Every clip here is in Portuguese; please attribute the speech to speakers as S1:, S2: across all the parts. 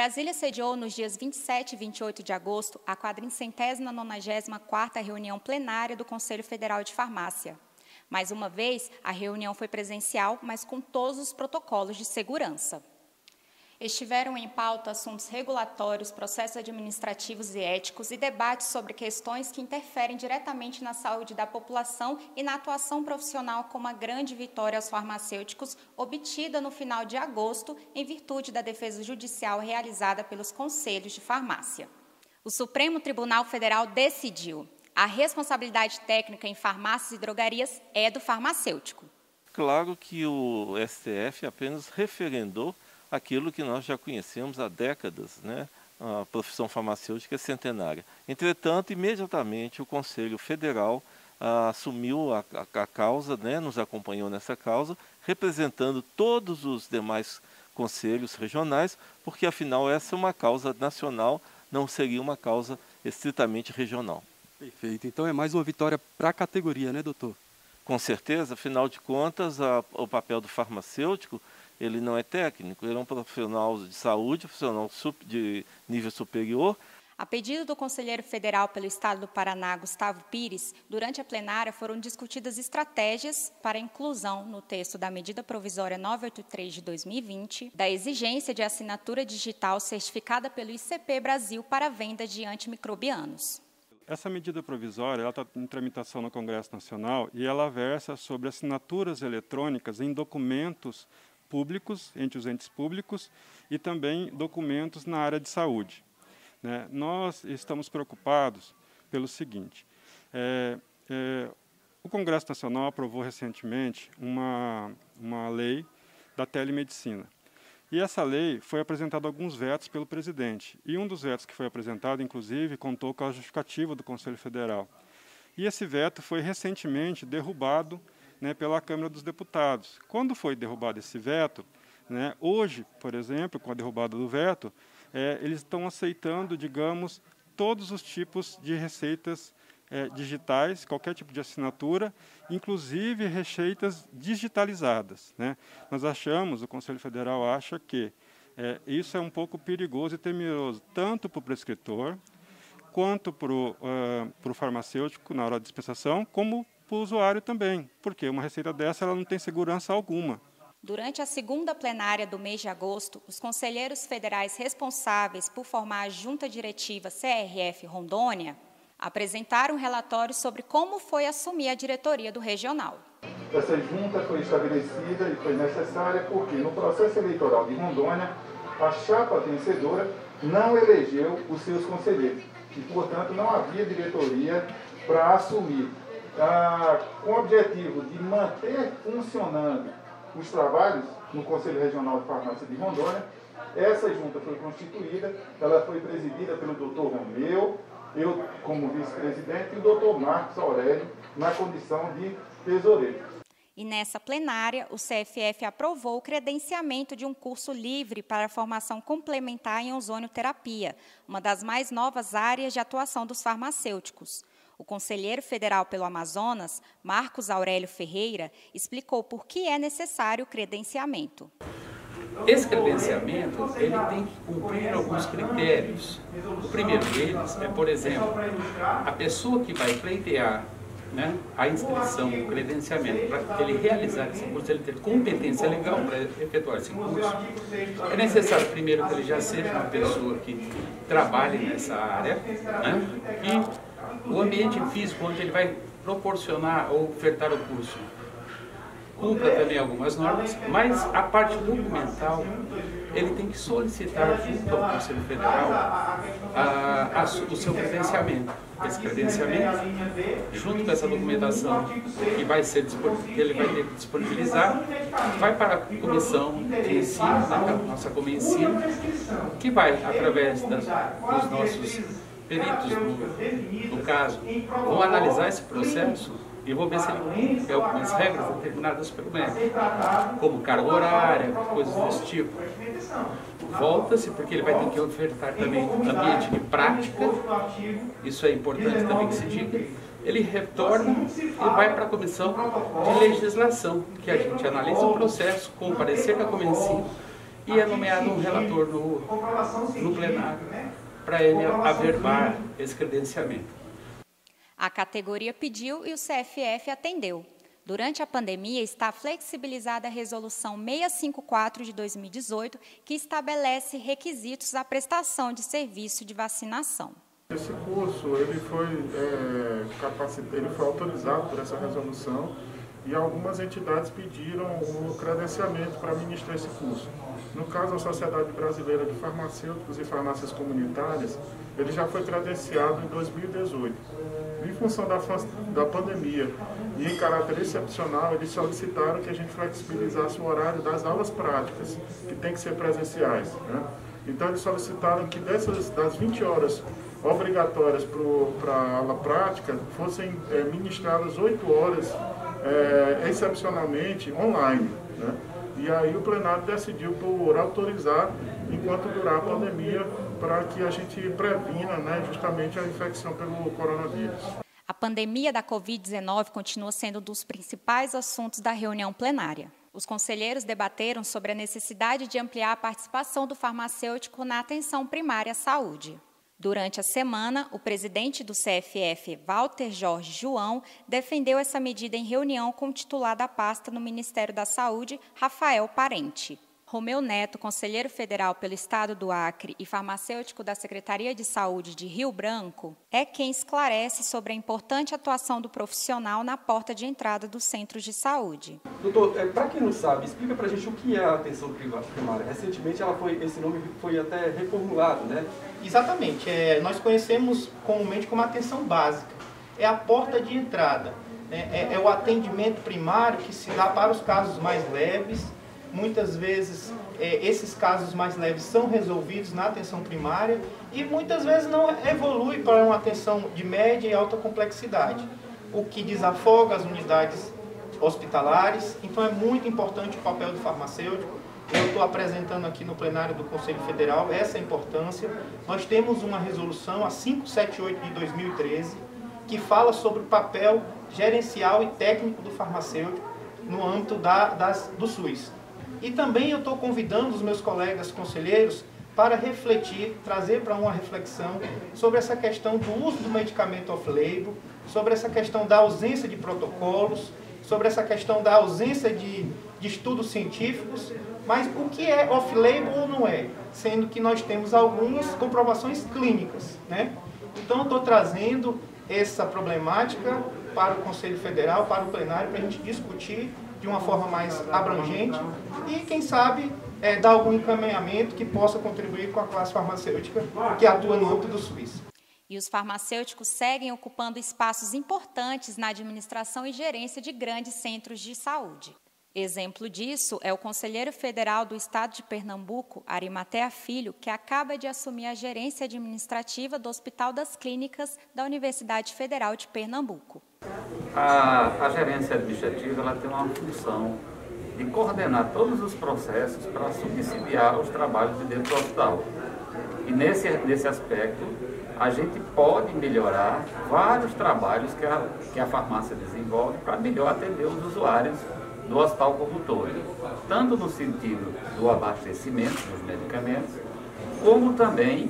S1: Brasília sediou nos dias 27 e 28 de agosto a 494ª reunião plenária do Conselho Federal de Farmácia. Mais uma vez, a reunião foi presencial, mas com todos os protocolos de segurança. Estiveram em pauta assuntos regulatórios, processos administrativos e éticos e debates sobre questões que interferem diretamente na saúde da população e na atuação profissional, como a grande vitória aos farmacêuticos obtida no final de agosto em virtude da defesa judicial realizada pelos conselhos de farmácia. O Supremo Tribunal Federal decidiu: a responsabilidade técnica em farmácias e drogarias é do farmacêutico.
S2: Claro que o STF apenas referendou aquilo que nós já conhecemos há décadas, né? A profissão farmacêutica é centenária. Entretanto, imediatamente o Conselho Federal assumiu a causa, né? Nos acompanhou nessa causa, representando todos os demais conselhos regionais, porque afinal essa é uma causa nacional, não seria uma causa estritamente regional.
S3: Perfeito. Então é mais uma vitória para a categoria, né, doutor?
S2: Com certeza, afinal de contas, o papel do farmacêutico, ele não é técnico, ele é um profissional de saúde, profissional de nível superior.
S1: A pedido do conselheiro federal pelo Estado do Paraná, Gustavo Pires, durante a plenária foram discutidas estratégias para a inclusão no texto da medida provisória 983 de 2020, da exigência de assinatura digital certificada pelo ICP Brasil para a venda de antimicrobianos.
S4: Essa medida provisória está em tramitação no Congresso Nacional e ela versa sobre assinaturas eletrônicas em documentos públicos, entre os entes públicos, e também documentos na área de saúde. Nós estamos preocupados pelo seguinte: o Congresso Nacional aprovou recentemente uma lei da telemedicina. E essa lei foi apresentada alguns vetos pelo presidente. E um dos vetos que foi apresentado, inclusive, contou com a justificativa do Conselho Federal. E esse veto foi recentemente derrubado, pela Câmara dos Deputados. Quando foi derrubado esse veto, hoje, por exemplo, com a derrubada do veto, eles estão aceitando, digamos, todos os tipos de receitas digitais, qualquer tipo de assinatura, inclusive receitas digitalizadas. Nós achamos, o Conselho Federal acha que isso é um pouco perigoso e temeroso, tanto para o prescritor, quanto para o farmacêutico na hora da dispensação, como para o usuário também, porque uma receita dessa ela não tem segurança alguma.
S1: Durante a segunda plenária do mês de agosto, os conselheiros federais responsáveis por formar a Junta Diretiva CRF Rondônia apresentaram um relatório sobre como foi assumir a diretoria do regional.
S5: Essa junta foi estabelecida e foi necessária porque no processo eleitoral de Rondônia, a chapa vencedora não elegeu os seus conselheiros e, portanto, não havia diretoria para assumir. Com o objetivo de manter funcionando os trabalhos no Conselho Regional de Farmácia de Rondônia, essa junta foi constituída, ela foi presidida pelo Dr. Romeu, eu como vice-presidente, e o Dr. Marcos Aurélio na condição de tesoureiro.
S1: E nessa plenária, o CFF aprovou o credenciamento de um curso livre para a formação complementar em ozonioterapia, uma das mais novas áreas de atuação dos farmacêuticos. O conselheiro federal pelo Amazonas, Marcos Aurélio Ferreira, explicou por que é necessário o credenciamento.
S6: Esse credenciamento ele tem que cumprir alguns critérios. O primeiro deles é, por exemplo, a pessoa que vai pleitear a inscrição, o credenciamento, para ele realizar esse curso, ele ter competência legal para efetuar esse curso, é necessário primeiro que ele já seja uma pessoa que trabalhe nessa área, e o ambiente físico onde ele vai proporcionar ou ofertar o curso cumpra também algumas normas, mas a parte documental, ele tem que solicitar junto ao Conselho Federal o seu credenciamento. Esse credenciamento, junto com essa documentação que ele vai ter que disponibilizar, vai para a comissão de ensino, a nossa Comensino, que vai, através dos nossos peritos, no caso, vão analisar esse processo e vou ver se ele cumpre algumas regras determinadas pelo médico, como carga horária, coisas desse tipo. Volta-se, porque ele vai ter que ofertar também ambiente de prática, isso é importante também que se diga. Ele retorna e vai para a comissão de legislação, que a gente analisa o processo com o parecer da Comensino e é nomeado um relator no plenário para ele averbar esse credenciamento.
S1: A categoria pediu e o CFF atendeu. Durante a pandemia, está flexibilizada a Resolução 654 de 2018, que estabelece requisitos à prestação de serviço de vacinação.
S7: Esse curso ele foi autorizado por essa resolução e algumas entidades pediram o credenciamento para ministrar esse curso. No caso, a Sociedade Brasileira de Farmacêuticos e Farmácias Comunitárias, ele já foi credenciado em 2018. Em função da pandemia e em caráter excepcional, eles solicitaram que a gente flexibilizasse o horário das aulas práticas, que tem que ser presenciais, né? Então, eles solicitaram que das 20 horas obrigatórias para a aula prática, fossem ministradas 8 horas, excepcionalmente, online, né? E aí o plenário decidiu por autorizar, enquanto durar a pandemia, para que a gente previna, né, justamente a infecção pelo coronavírus.
S1: A pandemia da Covid-19 continua sendo um dos principais assuntos da reunião plenária. Os conselheiros debateram sobre a necessidade de ampliar a participação do farmacêutico na atenção primária à saúde. Durante a semana, o presidente do CFF, Walter Jorge João, defendeu essa medida em reunião com o titular da pasta no Ministério da Saúde, Rafael Parente. Romeu Neto, conselheiro federal pelo Estado do Acre e farmacêutico da Secretaria de Saúde de Rio Branco, é quem esclarece sobre a importante atuação do profissional na porta de entrada dos centros de saúde.
S3: Doutor, para quem não sabe, explica para a gente o que é a atenção primária. Recentemente esse nome foi até reformulado, né?
S8: Exatamente. Nós conhecemos comumente como atenção básica. É a porta de entrada. É o atendimento primário que se dá para os casos mais leves. Muitas vezes esses casos mais leves são resolvidos na atenção primária e muitas vezes não evolui para uma atenção de média e alta complexidade, o que desafoga as unidades hospitalares. Então é muito importante o papel do farmacêutico. Eu estou apresentando aqui no plenário do Conselho Federal essa importância. Nós temos uma resolução, a 578 de 2013, que fala sobre o papel gerencial e técnico do farmacêutico no âmbito do SUS. E também eu estou convidando os meus colegas conselheiros para refletir, trazer para uma reflexão sobre essa questão do uso do medicamento off-label, sobre essa questão da ausência de protocolos, sobre essa questão da ausência de estudos científicos, mas o que é off-label ou não é? Sendo que nós temos algumas comprovações clínicas, né? Então eu estou trazendo essa problemática para o Conselho Federal, para o plenário, para a gente discutir de uma forma mais abrangente e, quem sabe, dar algum encaminhamento que possa contribuir com a classe farmacêutica que atua no âmbito do SUS.
S1: E os farmacêuticos seguem ocupando espaços importantes na administração e gerência de grandes centros de saúde. Exemplo disso é o conselheiro federal do Estado de Pernambuco, Arimatea Filho, que acaba de assumir a gerência administrativa do Hospital das Clínicas da Universidade Federal de Pernambuco.
S6: A gerência administrativa ela tem uma função de coordenar todos os processos para subsidiar os trabalhos de dentro do hospital. E nesse aspecto, a gente pode melhorar vários trabalhos que a farmácia desenvolve para melhor atender os usuários do hospital como um todo, tanto no sentido do abastecimento dos medicamentos, como também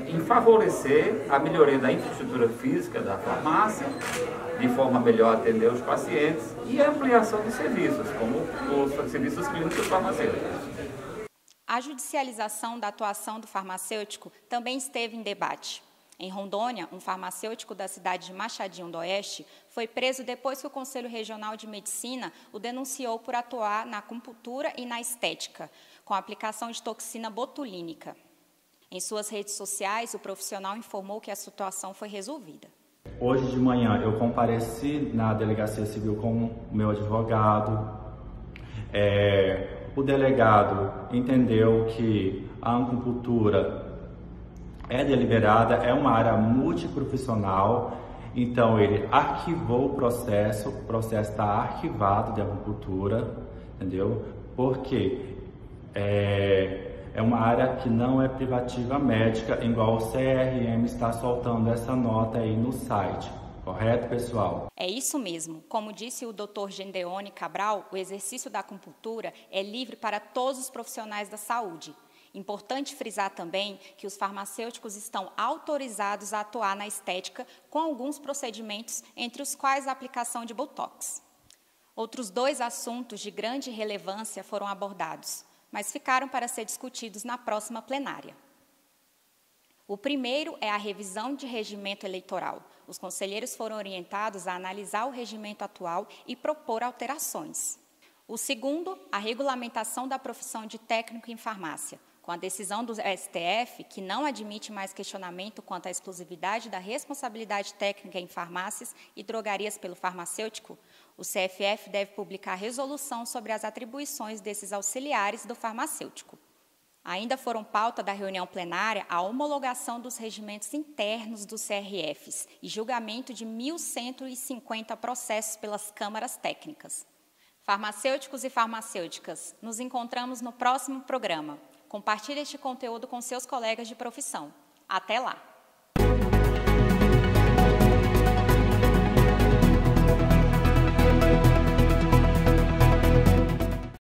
S6: em favorecer a melhoria da infraestrutura física da farmácia, de forma a melhor atender os pacientes, e a ampliação de serviços, como os serviços clínicos farmacêuticos.
S1: A judicialização da atuação do farmacêutico também esteve em debate. Em Rondônia, um farmacêutico da cidade de Machadinho do Oeste foi preso depois que o Conselho Regional de Medicina o denunciou por atuar na acupuntura e na estética, com a aplicação de toxina botulínica. Em suas redes sociais, o profissional informou que a situação foi resolvida.
S9: Hoje de manhã eu compareci na Delegacia Civil com o meu advogado. O delegado entendeu que a acupuntura é deliberada, é uma área multiprofissional, então ele arquivou o processo está arquivado de acupuntura, entendeu? Porque é uma área que não é privativa médica, igual o CRM está soltando essa nota aí no site. Correto, pessoal?
S1: É isso mesmo. Como disse o Dr. Gendeone Cabral, o exercício da acupuntura é livre para todos os profissionais da saúde. Importante frisar também que os farmacêuticos estão autorizados a atuar na estética com alguns procedimentos, entre os quais a aplicação de Botox. Outros 2 assuntos de grande relevância foram abordados, mas ficaram para ser discutidos na próxima plenária. O primeiro é a revisão de regimento eleitoral. Os conselheiros foram orientados a analisar o regimento atual e propor alterações. O segundo, a regulamentação da profissão de técnico em farmácia. Com a decisão do STF, que não admite mais questionamento quanto à exclusividade da responsabilidade técnica em farmácias e drogarias pelo farmacêutico, o CFF deve publicar resolução sobre as atribuições desses auxiliares do farmacêutico. Ainda foram pauta da reunião plenária a homologação dos regimentos internos dos CRFs e julgamento de 1.150 processos pelas câmaras técnicas. Farmacêuticos e farmacêuticas, nos encontramos no próximo programa. Compartilhe este conteúdo com seus colegas de profissão. Até lá!